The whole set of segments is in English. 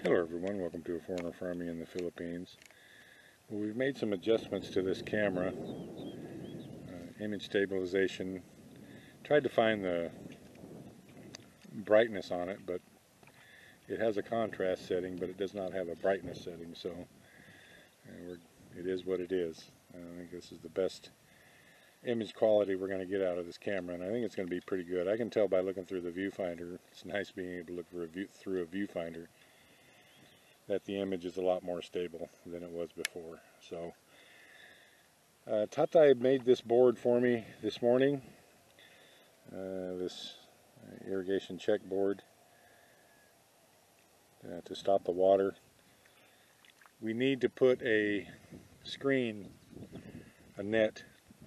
Hello everyone, welcome to A Foreigner Farming in the Philippines. Well, we've made some adjustments to this camera, image stabilization. Tried to find the brightness on it, but it has a contrast setting, but it does not have a brightness setting, so it is what it is. I think this is the best image quality we're going to get out of this camera, and I think it's going to be pretty good. I can tell by looking through the viewfinder. It's nice being able to look through a viewfinder that the image is a lot more stable than it was before. So Tata made this board for me this morning, this irrigation check board to stop the water. We need to put a screen, a net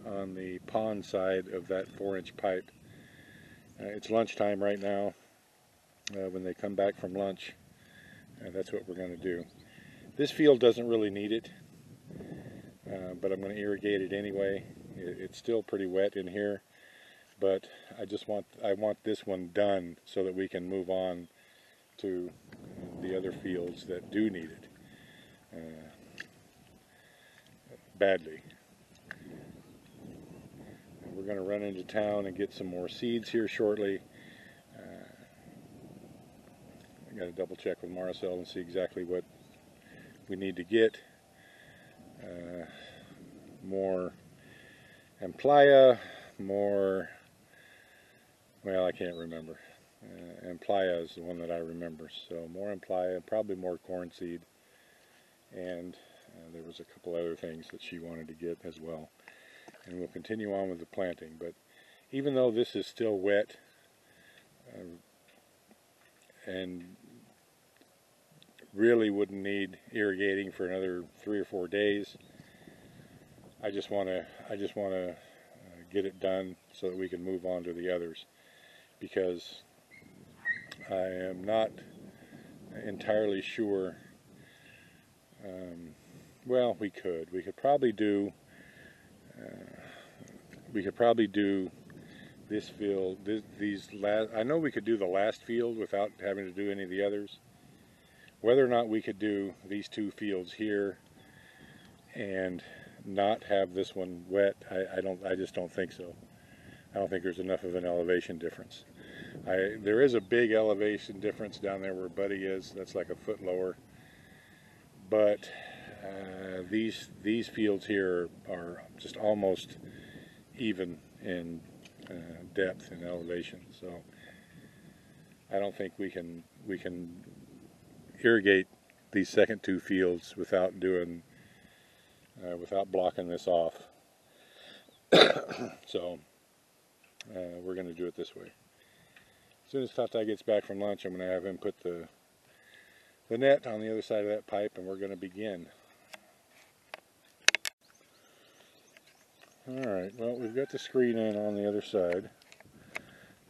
on the pond side of that 4-inch pipe. It's lunchtime right now. When they come back from lunch, that's what we're going to do. This field doesn't really need it, but I'm going to irrigate it anyway. It's still pretty wet in here, but I want this one done so that we can move on to the other fields that do need it badly. We're going to run into town and get some more seeds here shortly. I got to double check with Marcel and see exactly what we need to get. More Amplaya, more, well, I can't remember. Amplaya is the one that I remember. So more Amplaya, probably more corn seed, and there was a couple other things that she wanted to get as well. And we'll continue on with the planting. But even though this is still wet and really wouldn't need irrigating for another 3 or 4 days, I just want to get it done so that we can move on to the others, because I am not entirely sure. Well, we could probably do this field, these last. I know we could do the last field without having to do any of the others. Whether or not we could do these 2 fields here and not have this one wet, I just don't think so. I don't think there's enough of an elevation difference. There is a big elevation difference down there where Buddy is. That's like a foot lower. But these fields here are just almost even in depth and elevation. So I don't think we can irrigate these second 2 fields without blocking this off. So we're going to do it this way. As soon as Tata gets back from lunch, I'm going to have him put the net on the other side of that pipe, and we're going to begin. Alright, well, we've got the screen in on the other side,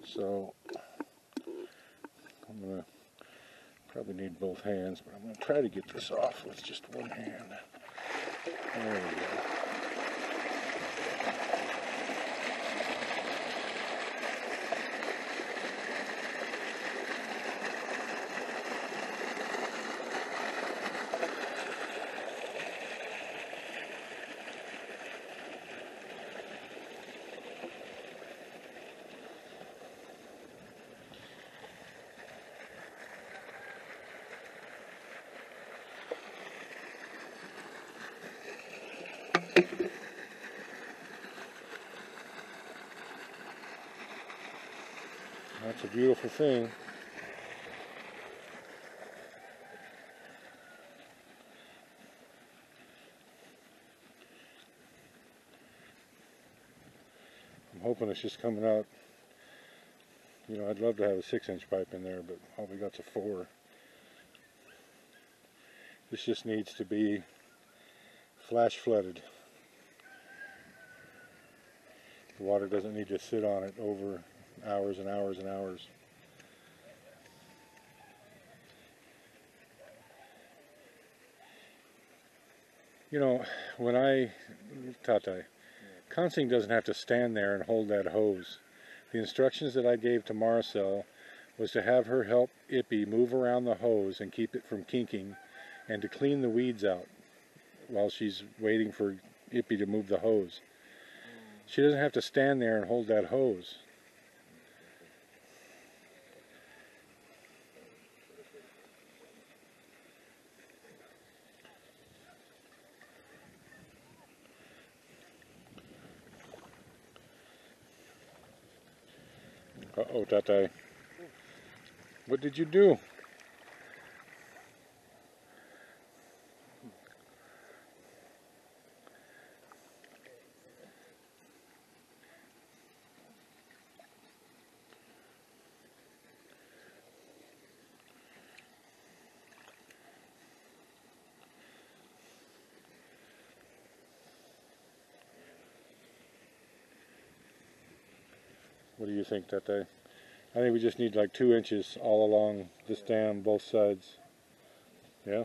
so I'm going to probably need both hands, but I'm going to try to get this off with just one hand. There we go. That's a beautiful thing. I'm hoping it's just coming out. You know, I'd love to have a 6-inch pipe in there, but all we got's a 4. This just needs to be flash flooded. The water doesn't need to sit on it over hours and hours and hours. You know, when Tata, Consing doesn't have to stand there and hold that hose. The instructions that I gave to Marcel was to have her help Ippy move around the hose and keep it from kinking, and to clean the weeds out while she's waiting for Ippy to move the hose. She doesn't have to stand there and hold that hose. Uh-oh, Tatai. What did you do? What do you think, Tatai? I think we just need like 2 inches all along this dam, both sides. Yeah?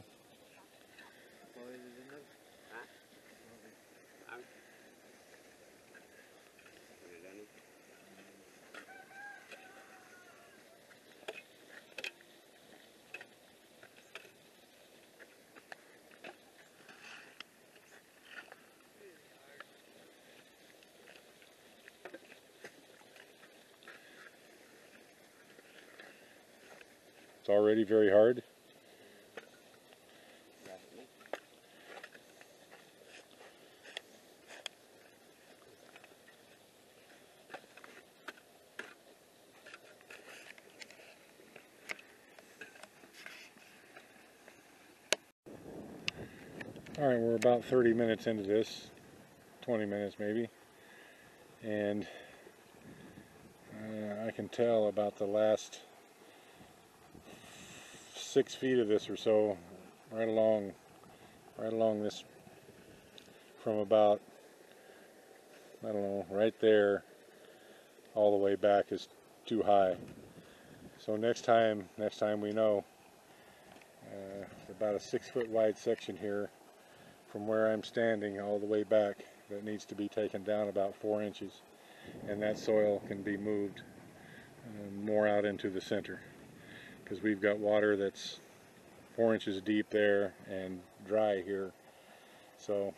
It's already very hard. Alright, we're about 30 minutes into this, 20 minutes maybe, and I can tell about the last 6 feet of this or so, right along this, from about, I don't know, right there all the way back is too high. So next time we know, about a 6-foot wide section here from where I'm standing all the way back that needs to be taken down about 4 inches, and that soil can be moved more out into the center, because we've got water that's 4 inches deep there and dry here. So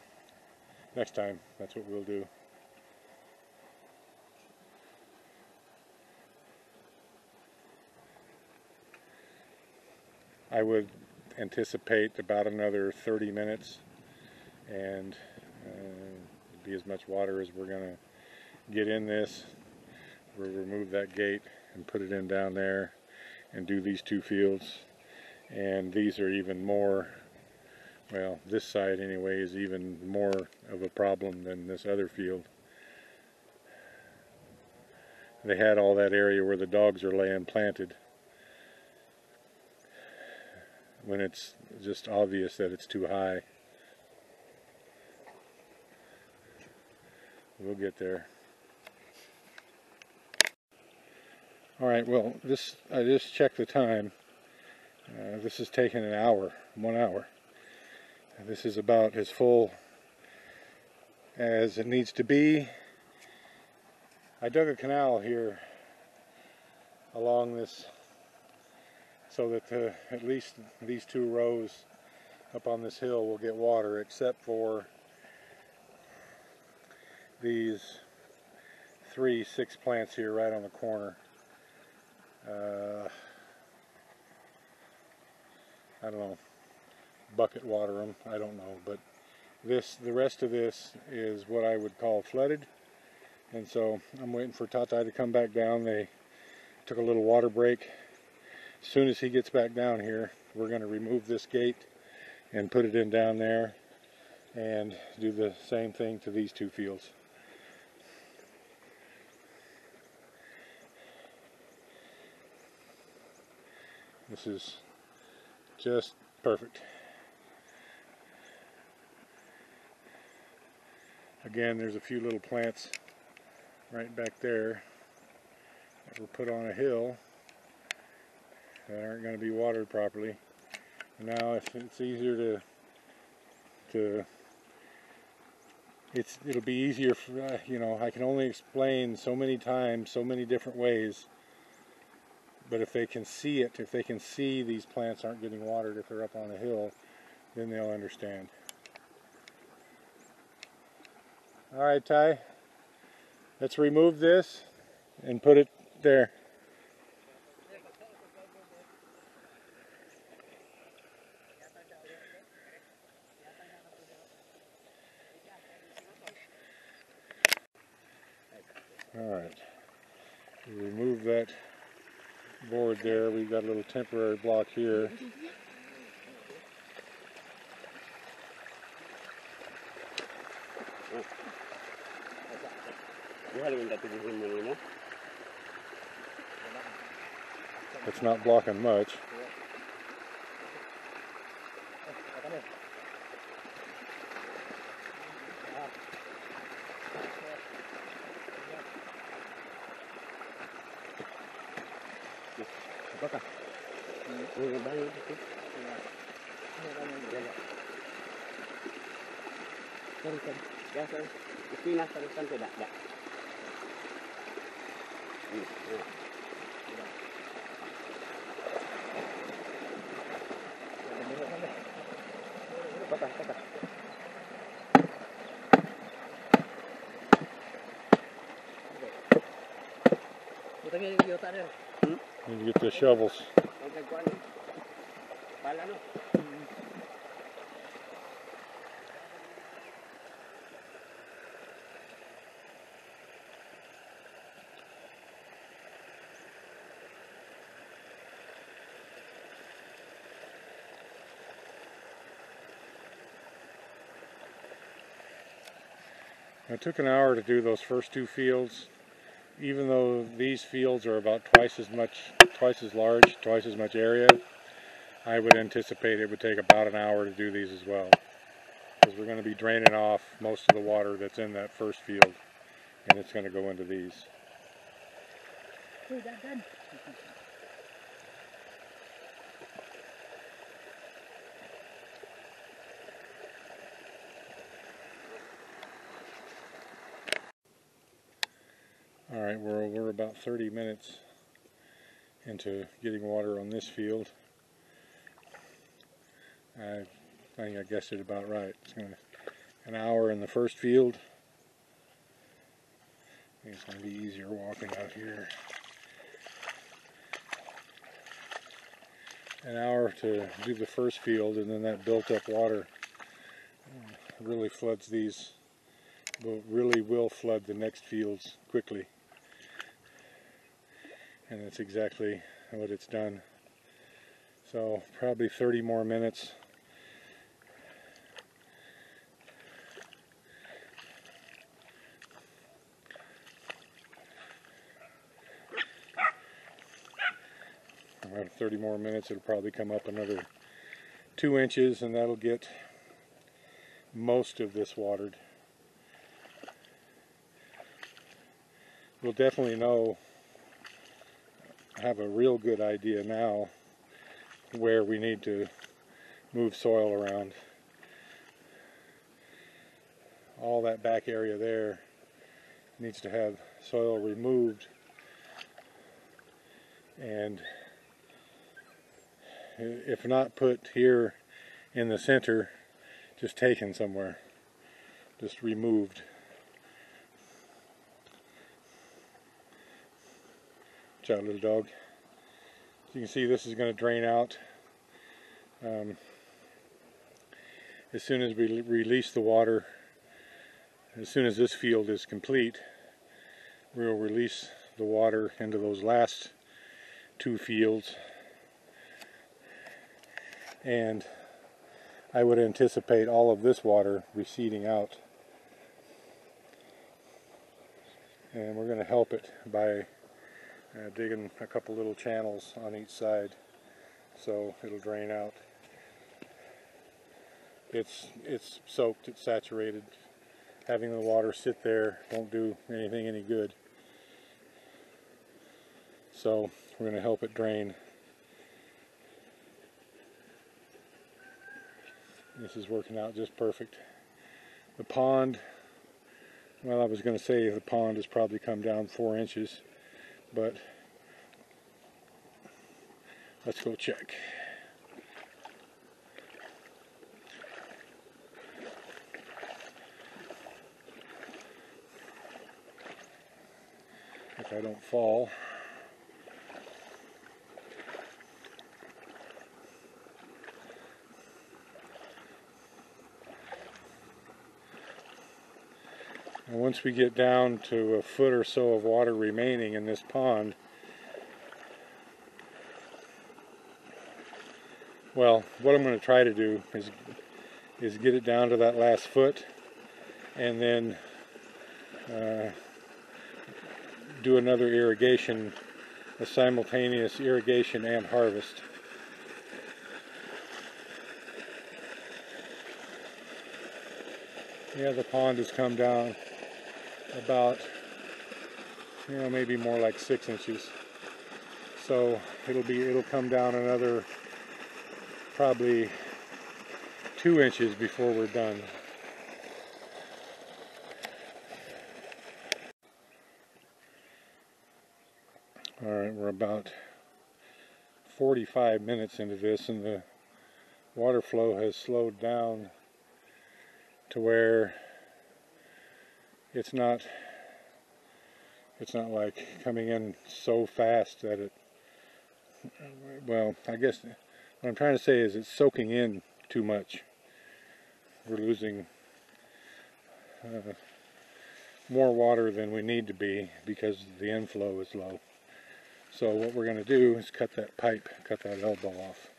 next time, that's what we'll do. I would anticipate about another 30 minutes, and be as much water as we're going to get in this. We'll remove that gate and put it in down there and do these 2 fields. And these are even more, well, this side anyway is even more of a problem than this other field. They had all that area where the dogs are laying planted, when it's just obvious that it's too high. We'll get there. Alright, well, I just checked the time. This has taken an hour, 1 hour. This is about as full as it needs to be. I dug a canal here along this so that at least these 2 rows up on this hill will get water, except for these 3 6 plants here right on the corner. I don't know, bucket water them, I don't know, but the rest of this is what I would call flooded, and so I'm waiting for Tatai to come back down. They took a little water break. As soon as he gets back down here, we're going to remove this gate and put it in down there and do the same thing to these 2 fields. This is just perfect. Again, there's a few little plants right back there that were put on a hill that aren't going to be watered properly. Now, if it's easier it'll be easier for, you know, I can only explain so many times, so many different ways But if they can see it, if they can see these plants aren't getting watered if they're up on a hill, then they'll understand. All right, Ty, let's remove this and put it there. All right, we remove that board there. We've got a little temporary block here. It's not blocking much. Need to get the shovels. It took an hour to do those first two fields. Even though these fields are about twice as large, twice as much area, I would anticipate it would take about an hour to do these as well. Because we're going to be draining off most of the water that's in that first field, and it's going to go into these. Alright, we're about 30 minutes into getting water on this field. I think I guessed it about right. It's going to an hour in the first field. I think it's going to be easier walking out here. An hour to do the first field, and then that built up water really floods these, really will flood the next fields quickly. And that's exactly what it's done. So probably 30 more minutes. About 30 more minutes, it'll probably come up another 2 inches, and that'll get most of this watered. We'll definitely have a real good idea now where we need to move soil around. All that back area there needs to have soil removed, and if not put here in the center, just taken somewhere, just removed. Watch out, little dog. As you can see, this is going to drain out. As soon as we release the water, as soon as this field is complete, we will release the water into those last 2 fields. And I would anticipate all of this water receding out. And we're going to help it by digging a couple little channels on each side so it'll drain out. It's soaked, it's saturated. Having the water sit there won't do anything any good. So we're going to help it drain. This is working out just perfect. The pond, well, I was going to say the pond has probably come down 4 inches, but Let's go check. If I don't fall. And once we get down to a foot or so of water remaining in this pond, well, what I'm going to try to do is get it down to that last foot, and then do another irrigation, a simultaneous irrigation and harvest. Yeah, the pond has come down about, maybe more like 6 inches. So it'll come down another probably 2 inches before we're done. Alright, we're about 45 minutes into this, and the water flow has slowed down to where it's not like coming in so fast that it, well, I guess what I'm trying to say is it's soaking in too much. We're losing more water than we need to be because the inflow is low. So what we're going to do is cut that pipe, cut that elbow off.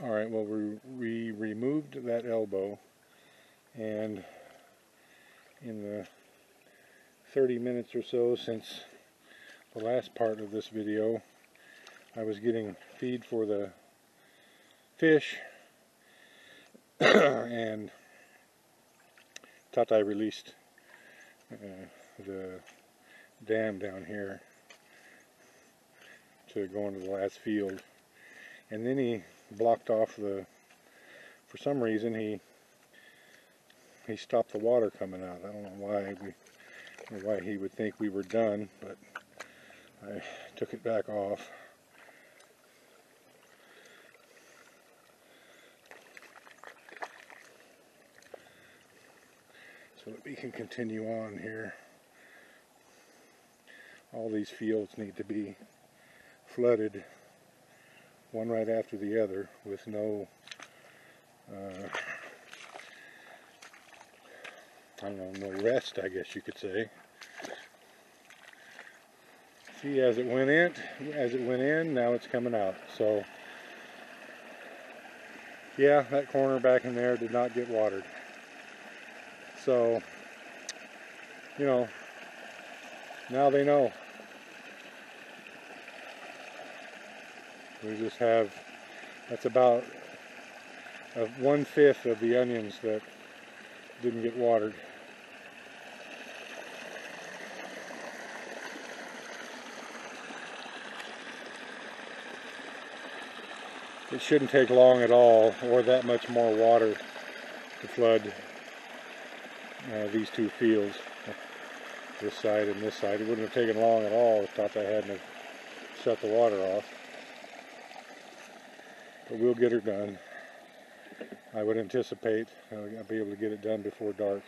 Alright, well, we removed that elbow, and in the 30 minutes or so since the last part of this video, I was getting feed for the fish and thought I released the dam down here to go into the last field, and then he blocked off for some reason he stopped the water coming out. I don't know why he would think we were done, but I took it back off. So that we can continue on here. All these fields need to be flooded one right after the other with no I don't know, no rest, I guess you could say. See, as it went in, now it's coming out. So yeah, that corner back in there did not get watered. So, now they know. We just have, that's about 1/5 of the onions that didn't get watered. It shouldn't take long at all, or that much more water to flood these two fields, this side and this side. It wouldn't have taken long at all if Tata hadn't shut the water off. But we'll get her done. I would anticipate I'll be able to get it done before dark.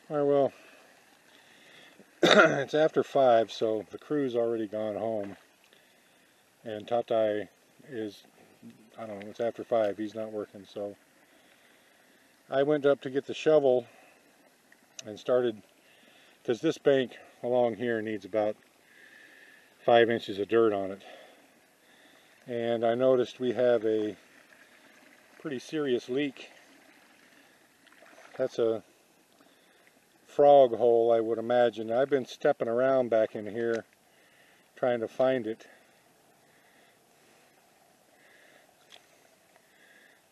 Alright, well, it's after 5, so the crew's already gone home. And Tatai is, I don't know, it's after 5, he's not working. So I went up to get the shovel and started, because this bank along here needs about 5 inches of dirt on it. And I noticed we have a pretty serious leak. That's a frog hole, I would imagine. I've been stepping around back in here trying to find it.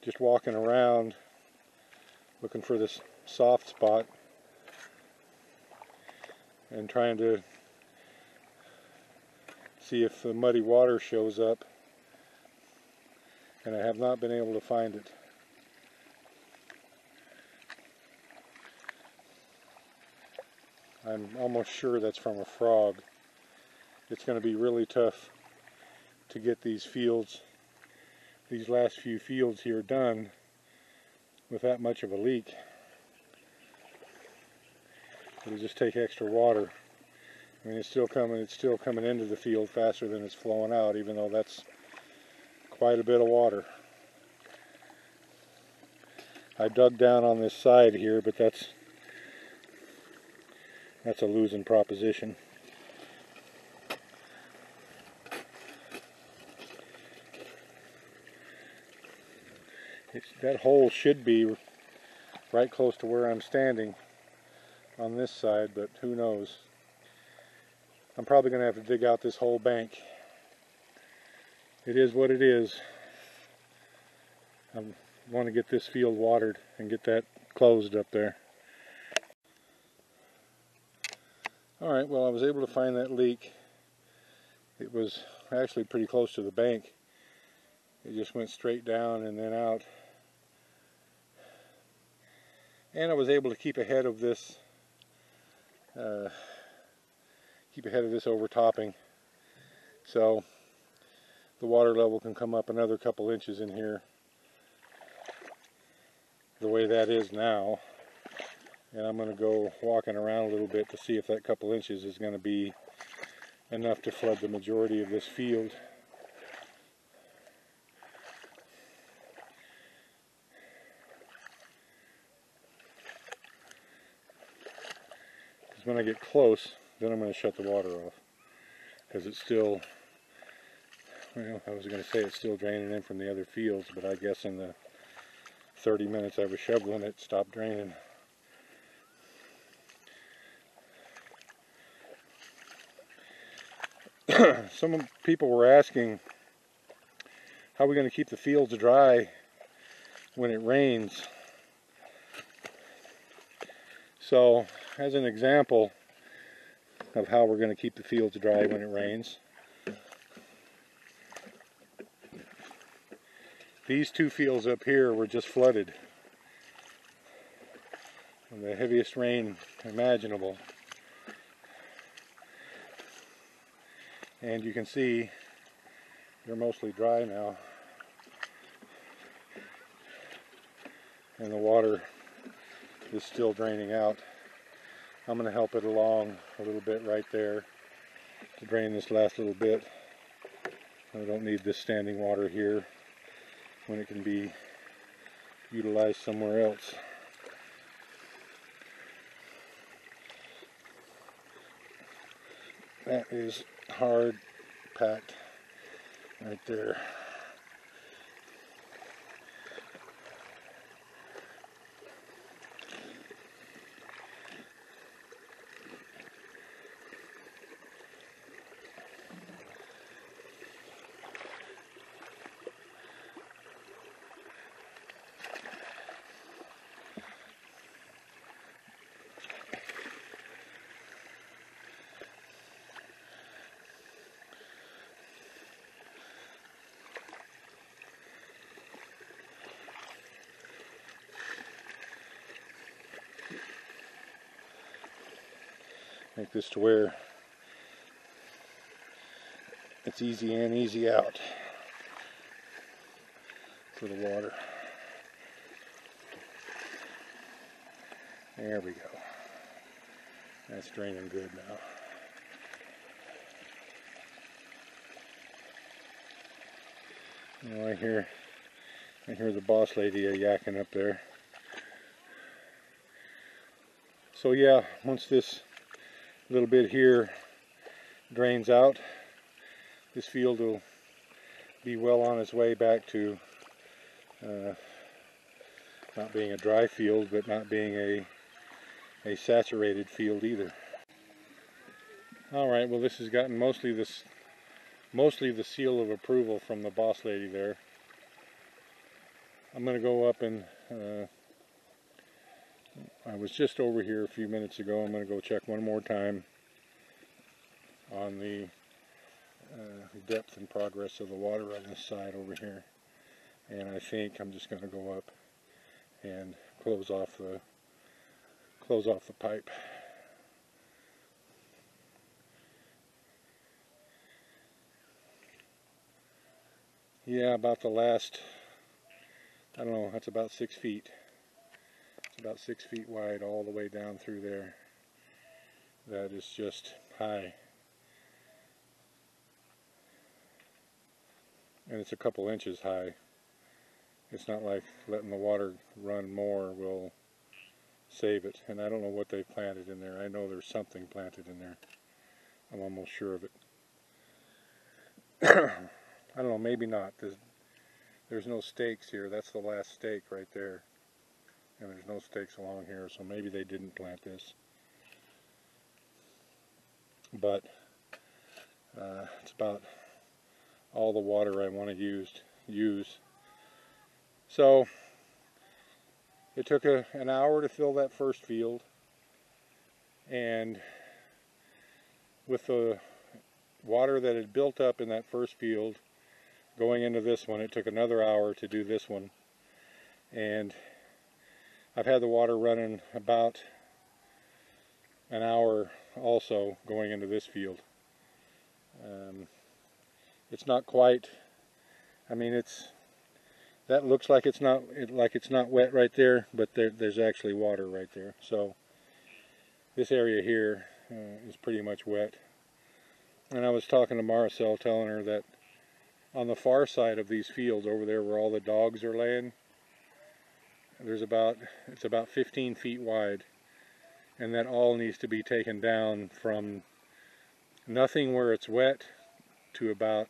Just walking around looking for this soft spot and trying to see if the muddy water shows up, and I have not been able to find it. I'm almost sure that's from a frog. It's going to be really tough to get these fields, these last few fields here done with that much of a leak. It'll just take extra water. I mean, it's still coming into the field faster than it's flowing out, even though that's quite a bit of water. I dug down on this side here, but that's a losing proposition. That hole should be right close to where I'm standing on this side, but who knows. I'm probably going to have to dig out this whole bank. It is what it is. I want to get this field watered and get that closed up there. Alright, well, I was able to find that leak. It was actually pretty close to the bank. It just went straight down and then out. And I was able to keep ahead of this overtopping, so the water level can come up another couple inches in here the way that is now. And I'm going to go walking around a little bit to see if that couple inches is going to be enough to flood the majority of this field. Because when I get close, then I'm going to shut the water off, because it's still, well, I was going to say it's still draining in from the other fields, but I guess in the 30 minutes I was shoveling it stopped draining. Some people were asking, how are we going to keep the fields dry when it rains? So, as an example of how we're going to keep the fields dry when it rains, these two fields up here were just flooded from the heaviest rain imaginable. And you can see they're mostly dry now. And the water is still draining out. I'm going to help it along a little bit right there to drain this last little bit. I don't need this standing water here when it can be utilized somewhere else. That is hard packed right there. Make this to where it's easy in, easy out for the water. There we go. That's draining good now. Oh, I hear the boss lady yakking up there. So yeah, once this little bit here drains out, this field will be well on its way back to not being a dry field, but not being a saturated field either. Alright, well, this has gotten mostly the seal of approval from the boss lady there. I'm going to go up and I was just over here a few minutes ago. I'm going to go check one more time on the depth and progress of the water on this side over here, and I think I'm just going to go up and close off the pipe. Yeah, about the last, I don't know, that's about 6 feet. It's about 6 feet wide all the way down through there. That is just high. And it's a couple inches high. It's not like letting the water run more will save it. And I don't know what they planted in there. I know there's something planted in there. I'm almost sure of it. I don't know, maybe not. There's no stakes here. That's the last stake right there. And there's no stakes along here, so maybe they didn't plant this. But it's about all the water I want to use. So it took an hour to fill that first field, and with the water that had built up in that first field going into this one, it took another hour to do this one. And I've had the water running about an hour also going into this field. It's not quite, I mean, that looks like it's not wet right there, but there's actually water right there. So this area here is pretty much wet. And I was talking to Maricel, telling her that on the far side of these fields over there where all the dogs are laying, it's about 15 feet wide, and that all needs to be taken down from nothing where it's wet to about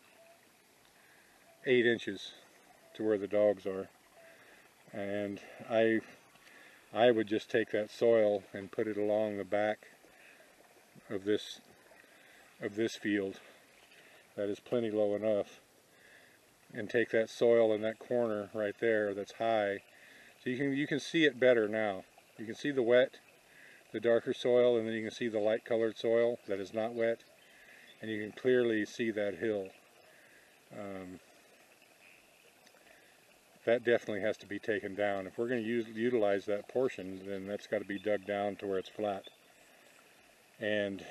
8 inches to where the dogs are. And I would just take that soil and put it along the back of this field that is plenty low enough, and take that soil in that corner right there that's high, so you can see it better now. You can see the wet, the darker soil, and then you can see the light colored soil that is not wet, and you can clearly see that hill. That definitely has to be taken down. If we're going to utilize that portion, then that's got to be dug down to where it's flat. And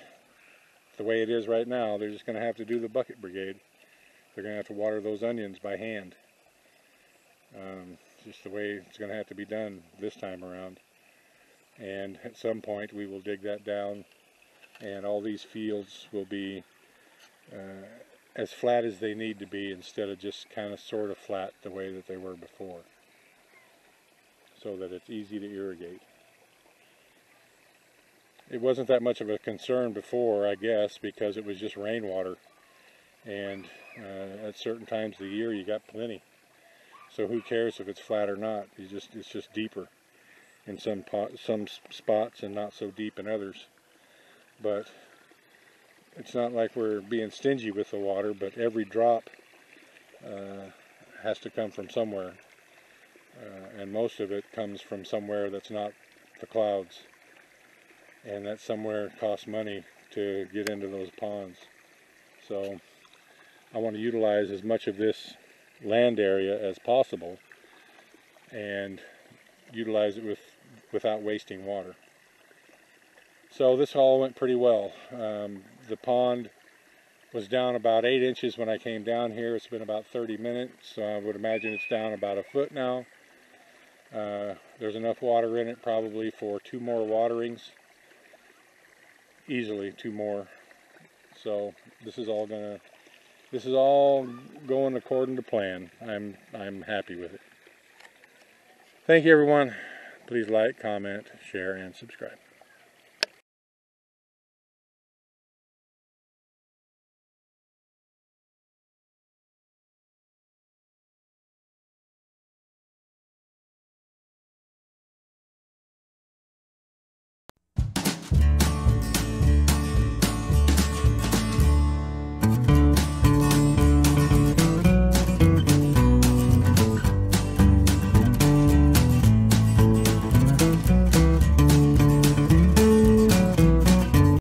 the way it is right now, they're just going to have to do the bucket brigade. They're going to have to water those onions by hand. Just the way it's going to have to be done this time around. And at some point we will dig that down, and all these fields will be as flat as they need to be, instead of just kind of sort of flat the way that they were before, so that it's easy to irrigate. It wasn't that much of a concern before, I guess, because it was just rainwater, and at certain times of the year you got plenty, so who cares if it's flat or not? It's just deeper in some spots and not so deep in others. But it's not like we're being stingy with the water, but every drop has to come from somewhere, and most of it comes from somewhere that's not the clouds, and that somewhere costs money to get into those ponds. So I want to utilize as much of this land area as possible and utilize it without wasting water. So this all went pretty well. The pond was down about 8 inches when I came down here. It's been about 30 minutes, so I would imagine it's down about a foot now. There's enough water in it probably for 2 more waterings. Easily 2 more. So this is this is all going according to plan. I'm happy with it. Thank you, everyone. Please like, comment, share, and subscribe.